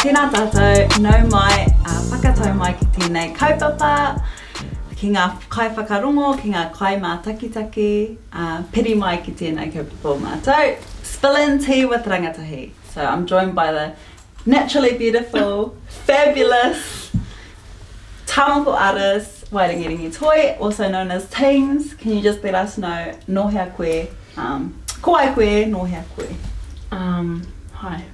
Tēnā tātou, nau mai, whakatau mai ki tēnei kaupapa, ki ngā kai whakarongo, ki ngā kai mā takitaki, piri mai ki tēnei kaupapa mātou. Spilling tea with rangatahi. So I'm joined by the naturally beautiful, fabulous Tāmoko artist, Wairangiringi Toi, also known as Teens. Can you just let us know no hea koe, ko ai koe, no hea koe? Hi.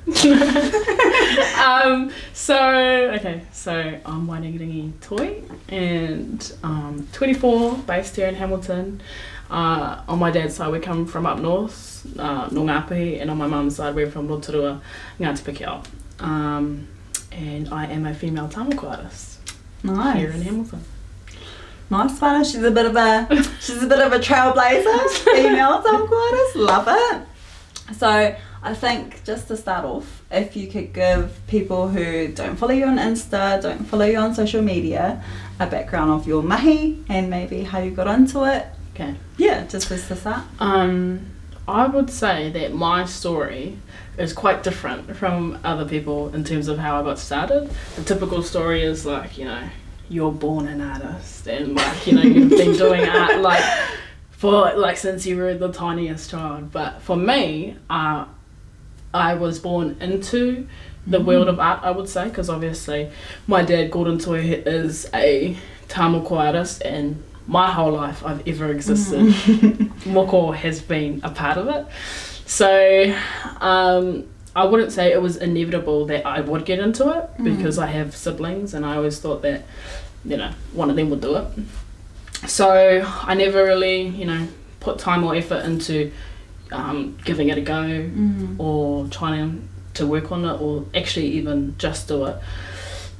So I'm Wairangiringi Toi and 24, based here in Hamilton. On my dad's side we come from up north, Nōngāpuhi, and on my mum's side we're from Rotorua, Ngāti Piki. And I am a female Tāmoko artist. Nice. Here in Hamilton. Nice one. She's a bit of a trailblazer, female Tāmoko artist. Love it. So I think just to start off, if you could give people who don't follow you on Insta, don't follow you on social media, a background of your mahi and maybe how you got into it. Okay. Yeah, just to start. I would say that my story is quite different from other people in terms of how I got started. The typical story is like, you're born an artist and like, you've been doing art like since you were the tiniest child. But for me, I was born into the world of art, I would say, because obviously my dad, Gordon Toi, is a Tāmoko artist, and my whole life I've ever existed, moko has been a part of it. So I wouldn't say it was inevitable that I would get into it, because I have siblings and I always thought that, one of them would do it. So I never really, put time or effort into giving it a go or trying to work on it or actually even just do it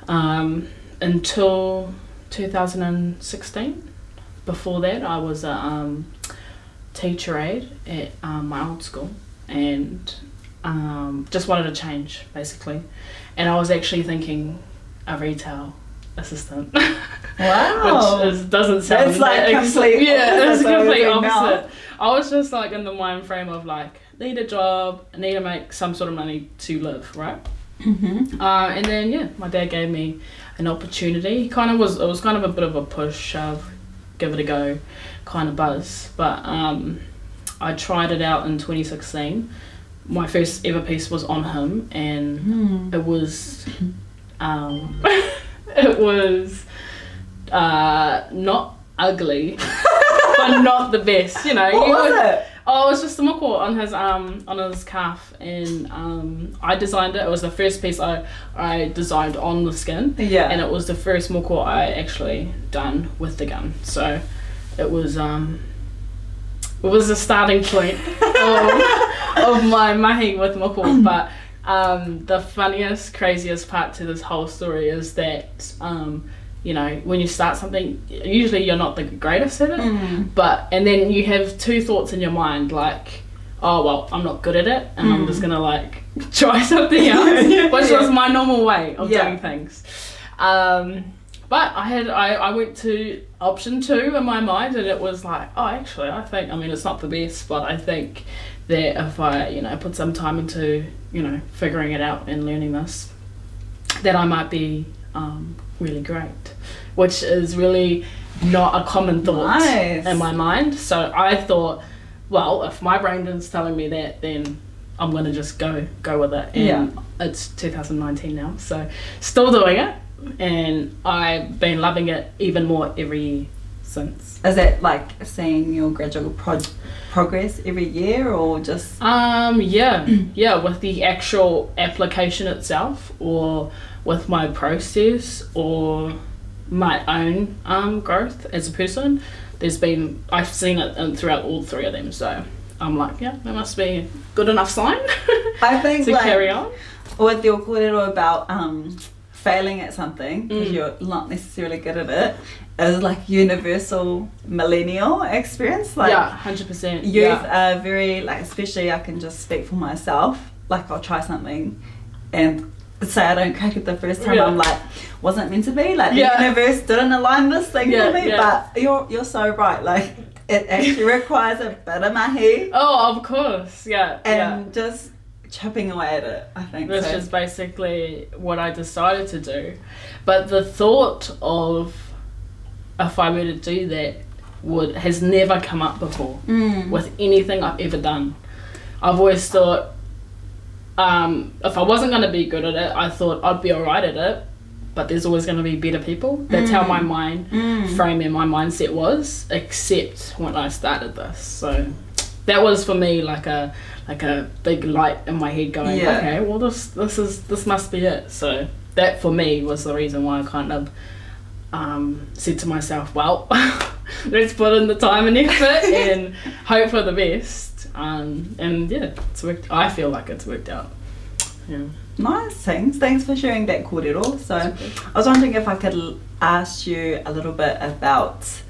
until 2016. Before that, I was a teacher aide at my old school and just wanted to change, basically. And I was actually thinking a retail assistant. Wow. Which doesn't sound... It's like complete it's complete opposite. Now. I was just like in the mind frame of like, need a job, need to make some sort of money to live, right? And then, my dad gave me an opportunity. It was kind of a bit of a push, shove, give it a go kind of buzz, but I tried it out in 2016. My first ever piece was on him, and it was it was not ugly but not the best, What was it? Oh, it was just a moko on his calf, and I designed it. It was the first piece I designed on the skin, and it was the first moko I actually done with the gun. So it was a starting point of my mahi with moko. But the funniest, craziest part to this whole story is that when you start something, usually you're not the greatest at it, and then you have two thoughts in your mind, like, oh well, I'm not good at it, and I'm just gonna like try something else, which was my normal way of doing things. But I went to option 2 in my mind, and it was like, oh, actually, it's not the best, but I think that if I put some time into figuring it out and learning this, that I might be really great, which is really not a common thought in my mind. So I thought, well, if my brain is telling me that, then I'm gonna just go with it. And it's 2019 now, so still doing it, and I've been loving it even more every year since. Is it like seeing your gradual progress every year, or just with the actual application itself, or with my process, or my own growth as a person? I've seen it throughout all 3 of them, so I'm like, that must be a good enough sign I think to carry on. With your kōrero about failing at something, because you're not necessarily good at it, is like universal millennial experience. Like 100%. Youth are very, like, especially I can just speak for myself, like I'll try something and say I don't crack it the first time, I'm like, wasn't meant to be, like the universe didn't align this thing for me. But you're so right, like it actually requires a bit of mahi. Oh, of course, and just chipping away at it, I think. That's just basically what I decided to do. But the thought of if I were to do that has never come up before with anything I've ever done. I've always thought if I wasn't going to be good at it, I thought I'd be alright at it, but there's always going to be better people. That's how my mind frame and my mindset was, except when I started this. So that was for me like a big light in my head going, okay, well this must be it. So that for me was the reason why I kind of said to myself, well, let's put in the time and effort and hope for the best. And yeah, it's worked. I feel like it's worked out. Yeah. Nice, thanks for sharing that kōrero. So I was wondering if I could ask you a little bit about,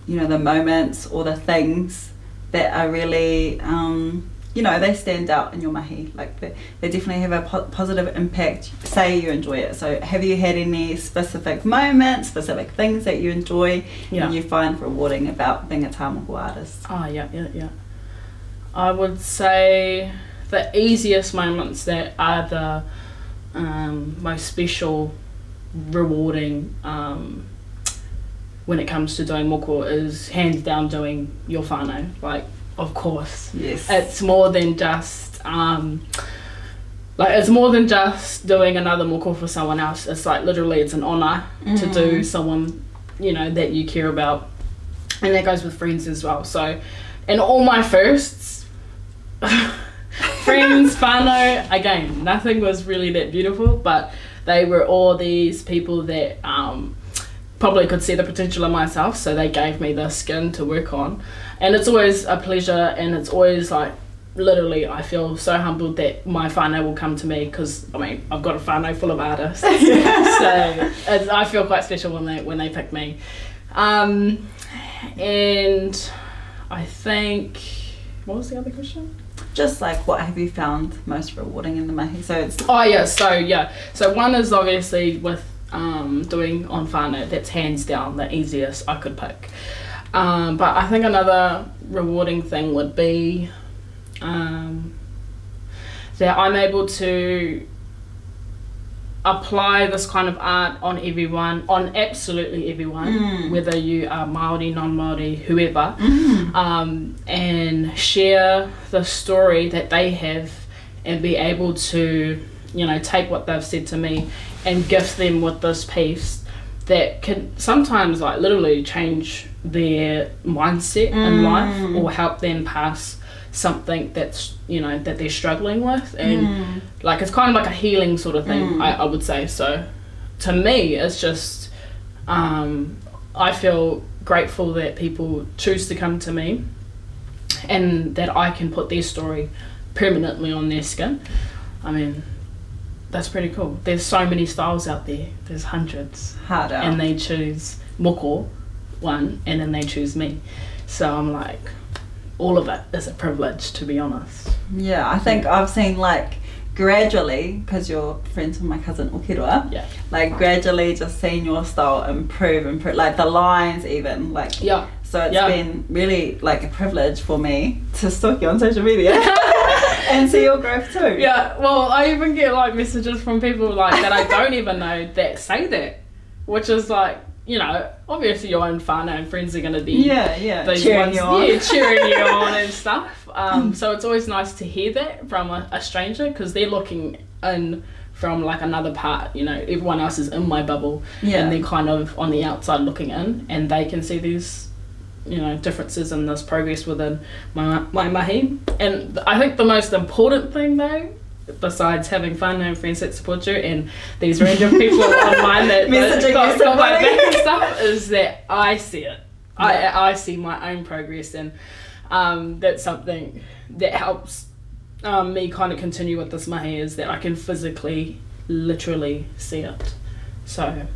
the moments or the things that are really, they stand out in your mahi. Like they definitely have a positive impact. Say you enjoy it. So have you had any specific moments, specific things that you enjoy and you find rewarding about being a Tāmoko artist? Oh, yeah. I would say the easiest moments that are the most special, rewarding when it comes to doing moko is hands down doing your whānau. Like, of course. Yes. It's more than just it's more than just doing another moko for someone else. It's like literally it's an honour to do someone, that you care about. And that goes with friends as well. So in all my firsts, friends, whānau, again, nothing was really that beautiful, but they were all these people that probably could see the potential in myself, so they gave me the skin to work on. And it's always a pleasure, and it's always like, literally, I feel so humbled that my whānau will come to me, because I've got a whānau full of artists. So I feel quite special when they pick me. And I think, what was the other question? Just like, what have you found most rewarding in the mahi? So one is obviously with doing on whānau. That's hands down the easiest I could pick. But I think another rewarding thing would be that I'm able to apply this kind of art on everyone, on absolutely everyone, whether you are Maori, non-Maori, whoever, and share the story that they have and be able to, take what they've said to me and gift them with this piece that can sometimes like literally change their mindset in life or help them pass something that's that they're struggling with, and like it's kind of like a healing sort of thing. I would say. So to me it's just I feel grateful that people choose to come to me and that I can put their story permanently on their skin. That's pretty cool. There's so many styles out there. There's hundreds. Hard out. And they choose moko one, and then they choose me. So I'm like, all of it is a privilege, to be honest. Yeah, I think I've seen like gradually, because you're friends with my cousin Okirua, like gradually just seeing your style improve, like the lines even, like so it's been really like a privilege for me to stalk you on social media and see your growth too. Yeah, well, I even get like messages from people like that I don't even know that say that, which is like, obviously your own whānau and friends are going to be cheering you on. Cheering you on and stuff. So it's always nice to hear that from a stranger, because they're looking in from like another part, everyone else is in my bubble and they're kind of on the outside looking in, and they can see these differences in this progress within my mahi. And I think the most important thing though, besides having fun and friends that support you and these random people online that got my back and stuff, is that I see it. I see my own progress, and that's something that helps me kind of continue with this mahi, is that I can physically, literally see it. So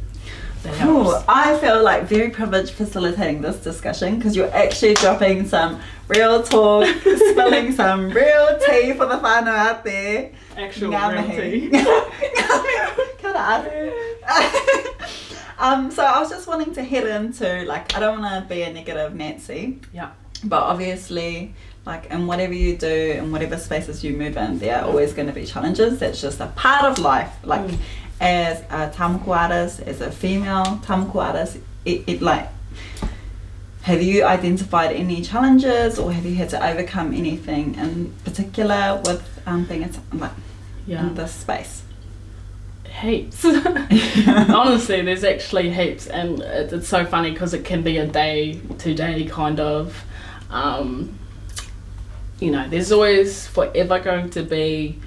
that helps. I feel like very privileged facilitating this discussion, because you're actually dropping some real talk, spilling some real tea for the whānau out there. Actual real tea. So I was just wanting to head into, like, I don't want to be a negative Nancy. Yeah. But obviously, like in whatever you do and whatever spaces you move in, there are always going to be challenges. That's just a part of life. Like as a Tāmoko artist, as a female Tāmoko artist, it like, have you identified any challenges, or have you had to overcome anything in particular with being in this space? Heaps. Honestly, there's actually heaps, and it's so funny because it can be a day-to-day kind of, you know, there's always forever going to be,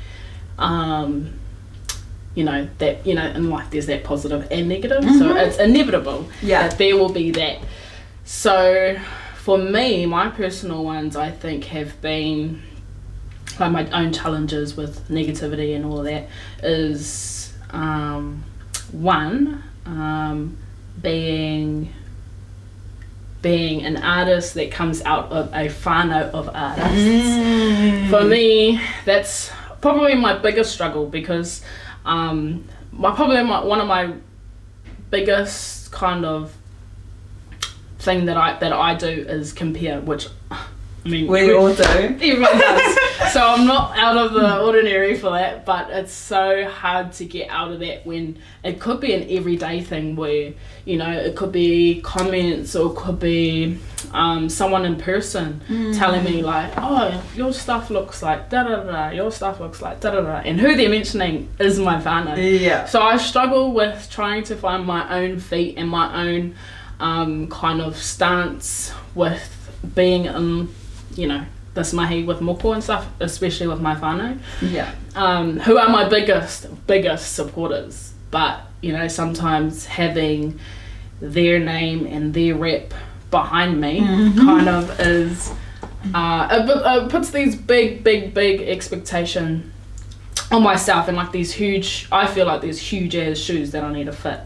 you know, that, you know, in life there's that positive and negative, so it's inevitable that there will be that. So for me, my personal ones, I think, have been like my own challenges with negativity and all that is one, being an artist that comes out of a whānau of artists. For me, that's probably my biggest struggle, because one of my biggest kind of thing that I do is compare, which I mean we all do. Everyone does. So I'm not out of the ordinary for that, but it's so hard to get out of that when it could be an everyday thing where, you know, it could be comments, or it could be someone in person telling me like, oh, your stuff looks like da da da, your stuff looks like da da da, and who they're mentioning is my whānau. Yeah. So I struggle with trying to find my own feet and my own kind of stance with being in, you know, this mahi with moko and stuff, especially with my whānau. Yeah. Who are my biggest supporters, but you know, sometimes having their name and their rep behind me kind of is it puts these big expectation on myself, and like these huge, I feel like these huge ass shoes that I need to fit.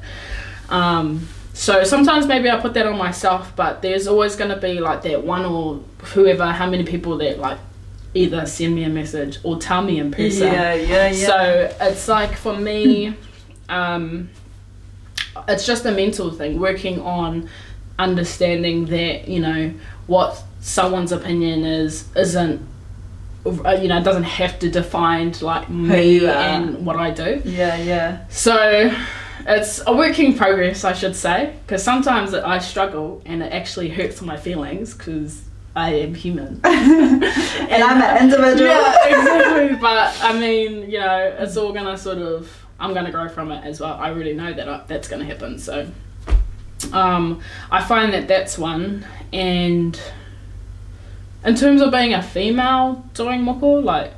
So sometimes maybe I put that on myself, but there's always going to be like that one or whoever, how many people that like either send me a message or tell me in person. Yeah. So it's like for me, it's just a mental thing, working on understanding that, you know, what someone's opinion isn't, you know, it doesn't have to define like me and what I do. Yeah. So it's a work in progress, I should say, because sometimes I struggle and it actually hurts my feelings because I am human. and I'm an individual. Yeah, exactly. But I mean, you know, it's all gonna sort of, I'm gonna grow from it as well. I really know that that's gonna happen. So I find that that's one. And in terms of being a female doing moko, like,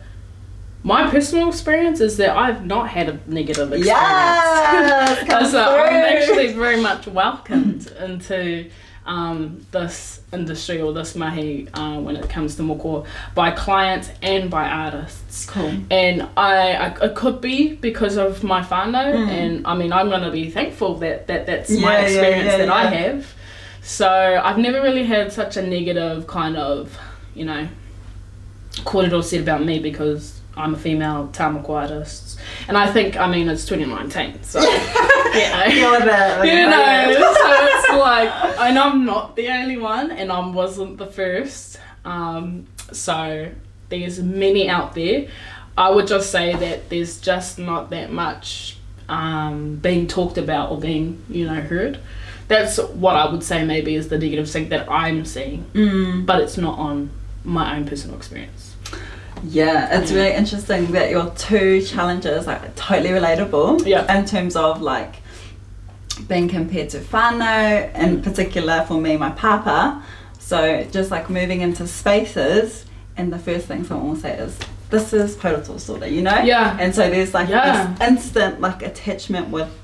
my personal experience is that I've not had a negative experience. Yes, so I'm actually very much welcomed into this industry or this mahi when it comes to moko by clients and by artists. Cool. And it could be because of my whānau, and I mean, I'm going to be thankful that that's my experience that I have. So I've never really had such a negative kind of, you know, kōrero said about me because I'm a female Tāmoko artist, and I think, I mean, it's 2019, so you know, so it's like, and I'm not the only one, and I wasn't the first. So there's many out there. I would just say that there's just not that much being talked about or being, you know, heard. That's what I would say maybe is the negative thing that I'm seeing, but it's not on my own personal experience. Yeah, it's really interesting that your two challenges are totally relatable in terms of like being compared to whānau, in particular for me, my papa. So just like moving into spaces, and the first thing someone will say is, this is Pauroto sort of, you know? Yeah. And so there's like this instant like attachment with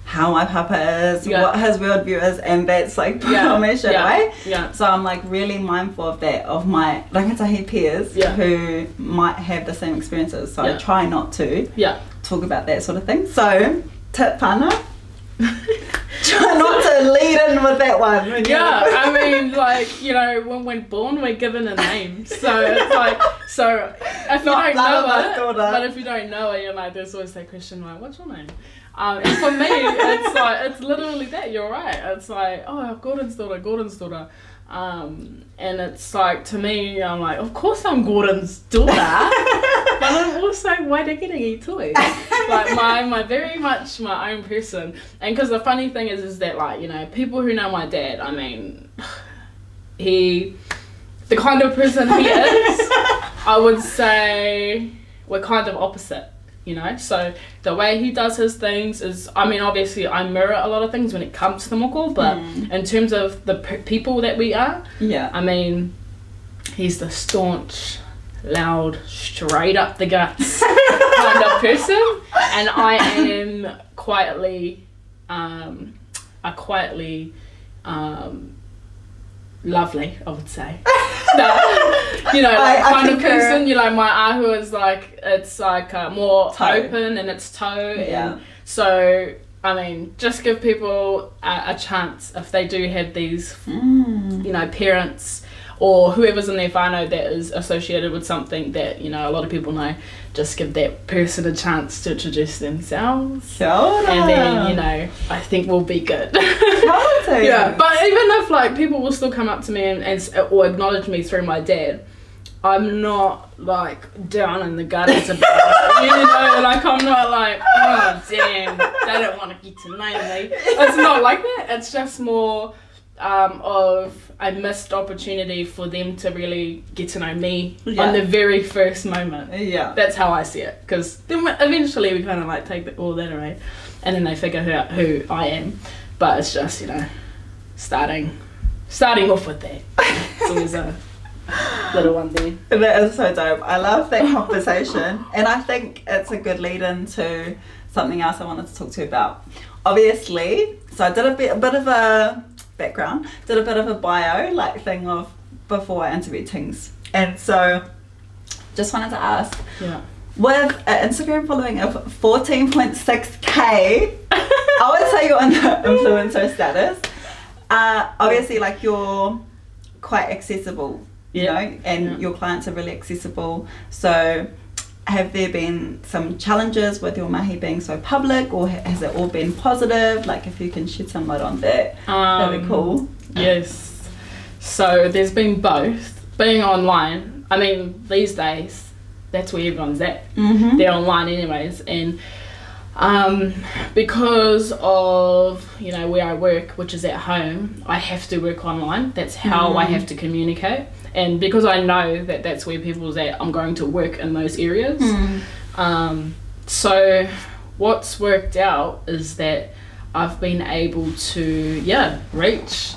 how my papa is, what his worldview is, and that's like put on me straight away. So I'm like really mindful of that, of my rangatahi peers who might have the same experiences. So I try not to talk about that sort of thing. So tip whānau, try not to lead in with that one. I mean, like, you know, when we're born, we're given a name. So it's like, so if you don't know it, but if you don't know it, you're like, there's always that question like, what's your name? And for me, it's like, it's literally that, you're right. It's like, oh, Gordon's daughter. And it's like, to me, I'm like, of course I'm Gordon's daughter, but I'm also Wairakirigi too. Like, my very much my own person. And because the funny thing is that, like, you know, people who know my dad, I mean, the kind of person he is, I would say we're kind of opposite. You know, so the way he does his things is, I mean, obviously I mirror a lot of things when it comes to Tāmoko, but in terms of the people that we are, I mean, he's the staunch, loud, straight up the guts kind of person, and I am quietly lovely, I would say. You know, like, kind of person, you know, my ahu is like, it's like more open and it's toe. And so, I mean, just give people a chance if they do have these, you know, parents or whoever's in their whānau that is associated with something that, you know, a lot of people know, just give that person a chance to introduce themselves. And then, you know, I think we'll be good. Yeah, but even if, like, people will still come up to me and or acknowledge me through my dad, I'm not, like, down in the gutters about it, you know, like, I'm not like, oh, damn, they don't want to get to know me. It's not like that. It's just more of a missed opportunity for them to really get to know me on the very first moment. That's how I see it, because then eventually we kind of, like, take all that away, and then they figure out who I am. But it's just, you know, starting off with that. It's always a little one there. That is so dope. I love that conversation, and I think it's a good lead into something else I wanted to talk to you about. Obviously, so I did a bit of a background, did a bit of a bio, like, thing of before I interviewed Tings, and so just wanted to ask, with an Instagram following of 14.6k, I would say you're in the influencer status. Obviously, like, you're quite accessible, you know, and your clients are really accessible. So have there been some challenges with your mahi being so public, or has it all been positive? Like, if you can shed some light on that, that'd be cool. Yes. So there's been both. Being online, I mean, these days, that's where everyone's at. They're online anyways, and because of, you know, where I work, which is at home, I have to work online. That's how I have to communicate, and because I know that that's where people's at, I'm going to work in those areas. So what's worked out is that I've been able to reach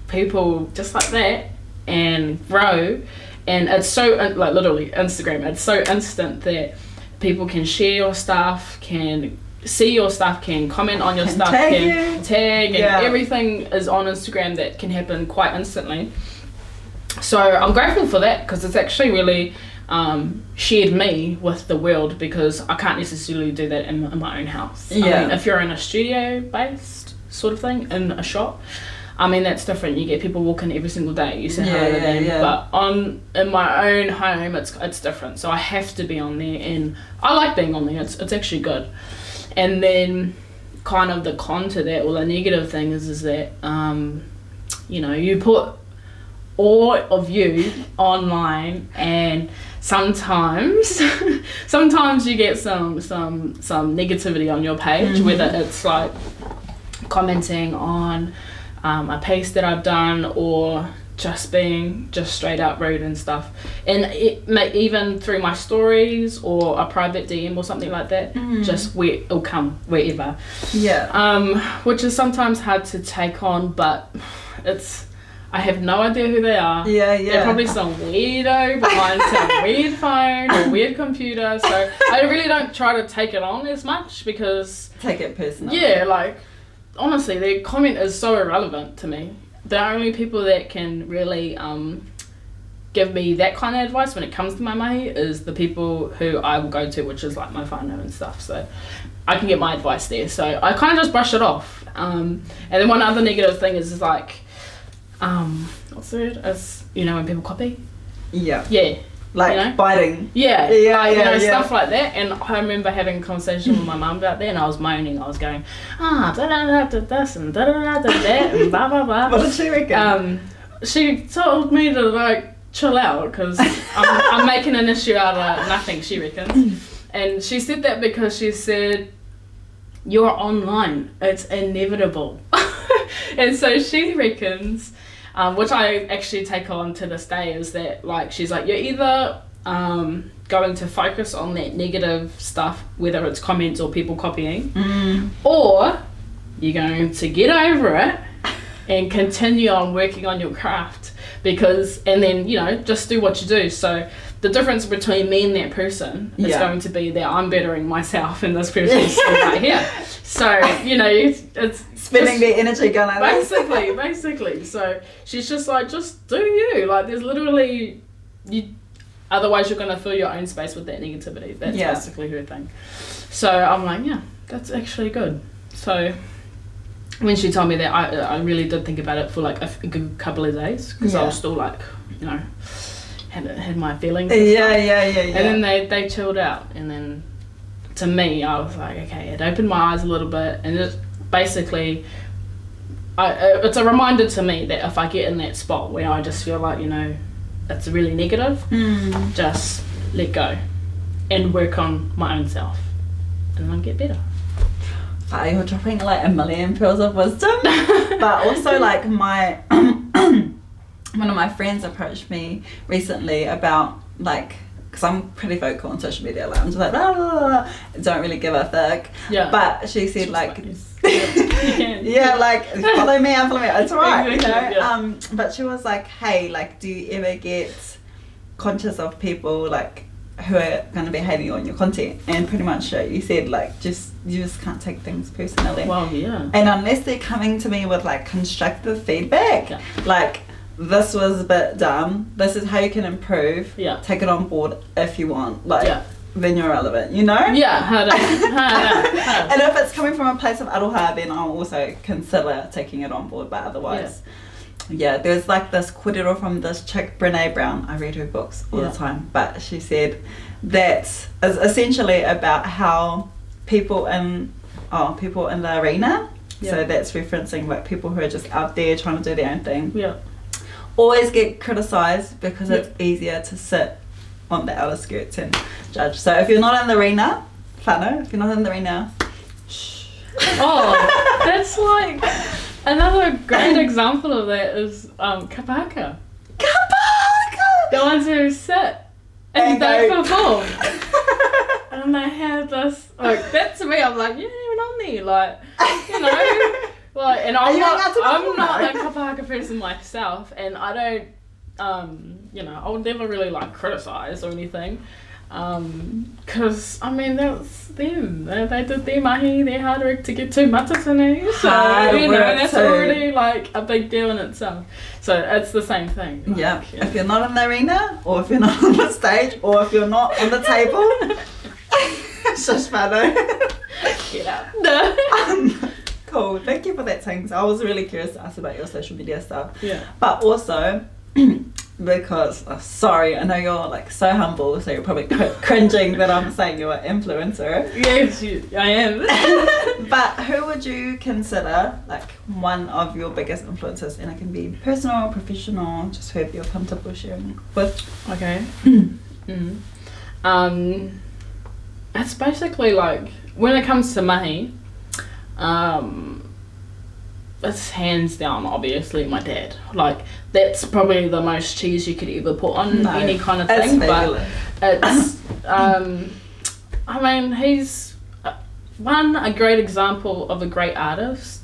people just like that and grow. And it's so, like, literally Instagram, it's so instant that people can share your stuff, can see your stuff, can comment on your stuff, can tag, and everything is on Instagram that can happen quite instantly. So I'm grateful for that, because it's actually really shared me with the world, because I can't necessarily do that in my own house. I mean, if you're in a studio based sort of thing, in a shop, I mean, that's different. You get people walking every single day, you say hello to them. But in my own home, it's different. So I have to be on there, and I like being on there. It's actually good. And then kind of the con to that, or the negative thing is that, you know, you put all of you online, and sometimes you get some negativity on your page, whether it's like commenting on a piece that I've done, or just being straight out rude and stuff, and it may even through my stories or a private DM or something like that, just where it'll come wherever, which is sometimes hard to take on, but I have no idea who they are. They're probably some weirdo behind some weird phone or weird computer, so I really don't try to take it on as much, because take it personal. Like, honestly, their comment is so irrelevant to me. The only people that can really give me that kind of advice when it comes to my mahi is the people who I will go to, which is like my whānau and stuff. So I can get my advice there. So I kind of just brush it off. And then one other negative thing is like, what's the word? Is, you know, when people copy? Like, you know? Biting. Stuff like that. And I remember having a conversation with my mum about that, and I was moaning. I was going, da da da da this and da da da da that and blah blah blah. What did she reckon? she told me to like chill out because I'm making an issue out of nothing, she reckons. And she said that because she said, you're online, it's inevitable. And so she reckons, which I actually take on to this day, is that like she's like, you're either going to focus on that negative stuff, whether it's comments or people copying, or you're going to get over it and continue on working on your craft, because, and then, you know, just do what you do. So the difference between me and that person is going to be that I'm bettering myself and this person's still right here. So, you know, it's spending their energy going like basically. So she's just like, just do you. Like, there's literally, otherwise you're going to fill your own space with that negativity. That's basically her thing. So I'm like, yeah, that's actually good. So when she told me that, I really did think about it for like a good couple of days, because I was still like, you know, had my feelings and stuff. And then they chilled out, and then to me I was like, okay, it opened my eyes a little bit, and it basically it's a reminder to me that if I get in that spot where I just feel like, you know, it's really negative, just let go and work on my own self, and then I'll get better. You're dropping like a million pearls of wisdom. But also like one of my friends approached me recently about like, because I'm pretty vocal on social media, like I'm just like blah, blah, blah, blah. Don't really give a fuck. But she said like like follow me, it's right, you know. But she was like, hey, like, do you ever get conscious of people like who are going to be hating on your content? And pretty much you said like, you just can't take things personally. Well, yeah. And unless they're coming to me with like constructive feedback, like, this was a bit dumb, this is how you can improve, take it on board if you want, like, then you're relevant, you know? And if it's coming from a place of aroha, then I'll also consider taking it on board, but otherwise, there's like this kōrero from this chick, Brené Brown. I read her books all the time, but she said that is essentially about how people in the arena, so that's referencing like people who are just out there trying to do their own thing, always get criticised because it's easier to sit on the outer skirts and judge. So if you're not in the arena, if you're not in the arena, shh. Oh, that's like another great example of that is kapaka. The ones who sit and they perform. And they have this, like, that to me, I'm like, you ain't even on there, like, you know. Like, and I'm not a kapaka person myself, and I don't, you know, I would never really like criticize or anything, because I mean that's them. They did their mahi, their hard work to get to matatane, so you know that's already like a big deal in itself. So it's the same thing. Like, if you're not in the arena, or if you're not on the stage, or if you're not on the table, shush whānau. Get out. Cool, thank you for that, Tings. I was really curious to ask about your social media stuff. But also, because, sorry, I know you're like so humble, so you're probably cringing that I'm saying you're an influencer. Yes, I am. But who would you consider like one of your biggest influences? And it can be personal, professional, just whoever you're comfortable sharing with. Okay. It's basically like, when it comes to mahi, it's hands down obviously my dad. Like, that's probably the most cheese you could ever put on any kind of thing, but it's I mean, he's one, a great example of a great artist,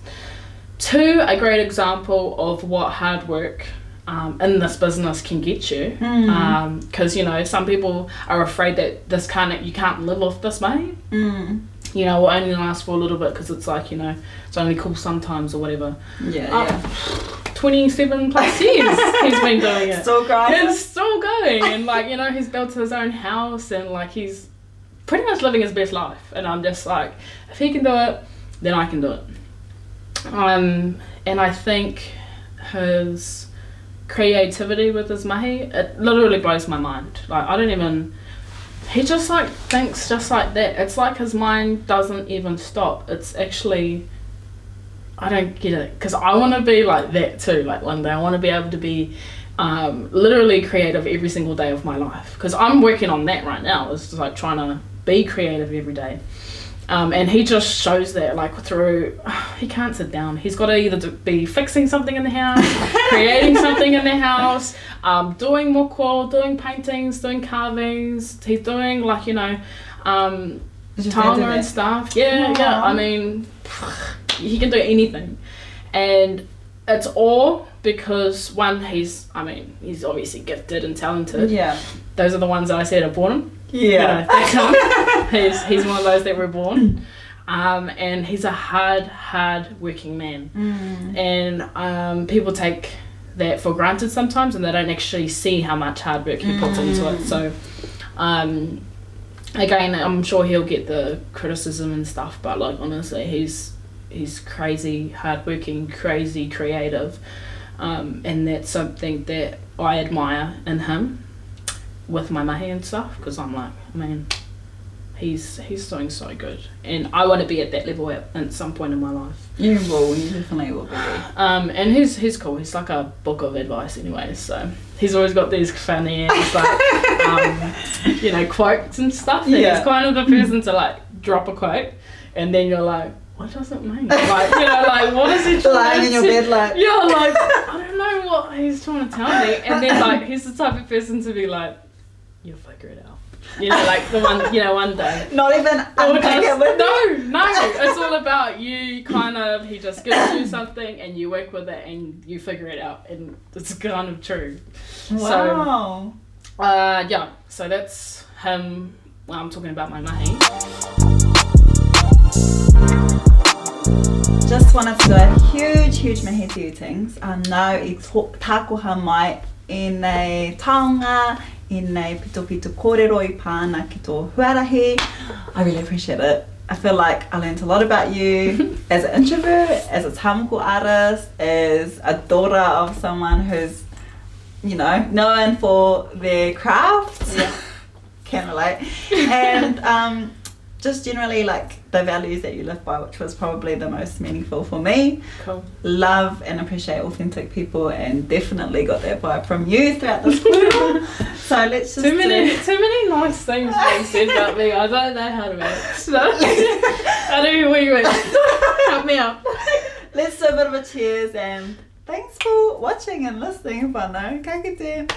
two, a great example of what hard work in this business can get you, because you know, some people are afraid that you can't live off this money. You know, will only last for a little bit because it's like, you know, it's only cool sometimes or whatever. 27 plus years he's been doing it. Still grinding. It's still going, and like, you know, he's built his own house, and like he's pretty much living his best life. And I'm just like, if he can do it, then I can do it. And I think his creativity with his mahi, it literally blows my mind. Like, I don't even. He just like thinks just like that. It's like his mind doesn't even stop. It's actually, I don't get it, because I want to be like that too. Like one day I want to be able to be literally creative every single day of my life, because I'm working on that right now. It's just like trying to be creative every day. And he just shows that, like, through, he can't sit down. He's got to either be fixing something in the house, creating something in the house, doing moko, doing paintings, doing carvings. He's doing, like, you know, taringa and stuff. Yeah, yeah. I mean, he can do anything. And it's all because, one, he's obviously gifted and talented. Yeah. Those are the ones that I said are born. Yeah. You know, that's him. He's one of those that were born. And he's a hard working man. And people take that for granted sometimes, and they don't actually see how much hard work he puts into it. So again, I'm sure he'll get the criticism and stuff, but like honestly, he's crazy hardworking, crazy creative, and that's something that I admire in him with my mahi and stuff, because I'm like, man, he's doing so good, and I want to be at that level at some point in my life. You definitely will be. And he's cool. He's like a book of advice anyway, so he's always got these funny ass like you know, quotes and stuff. And he's kind of the person to like drop a quote, and then you're like, what does it mean? Like, you know, like, what is he trying lying to in your bed like, yeah, like, I don't know what he's trying to tell me. And then like, he's the type of person to be like, you'll figure it out. You know, like the one, you know, one day. not even unpack it with No, it's all about you kind of, he just gives you something and you work with it and you figure it out, and it's kind of true. Wow. So, yeah, so that's him. Well, I'm talking about my mahi. Just wanted to do a huge mihi to you things. Nau I tākoha mai I nei taonga, I nei pito kōrero I pāna ki tō huarahi. I really appreciate it. I feel like I learned a lot about you as an introvert, as a Tāmoko artist, as a daughter of someone who's, you know, known for their craft. Yeah. Can relate. And just generally like the values that you live by, which was probably the most meaningful for me. Cool. Love and appreciate authentic people, and definitely got that vibe from you throughout this film. So let's just too many nice things being said about me. I don't know how to react. So I don't know where you went. Help me out. Let's do a bit of a cheers, and thanks for watching and listening, whānau. Ka kite.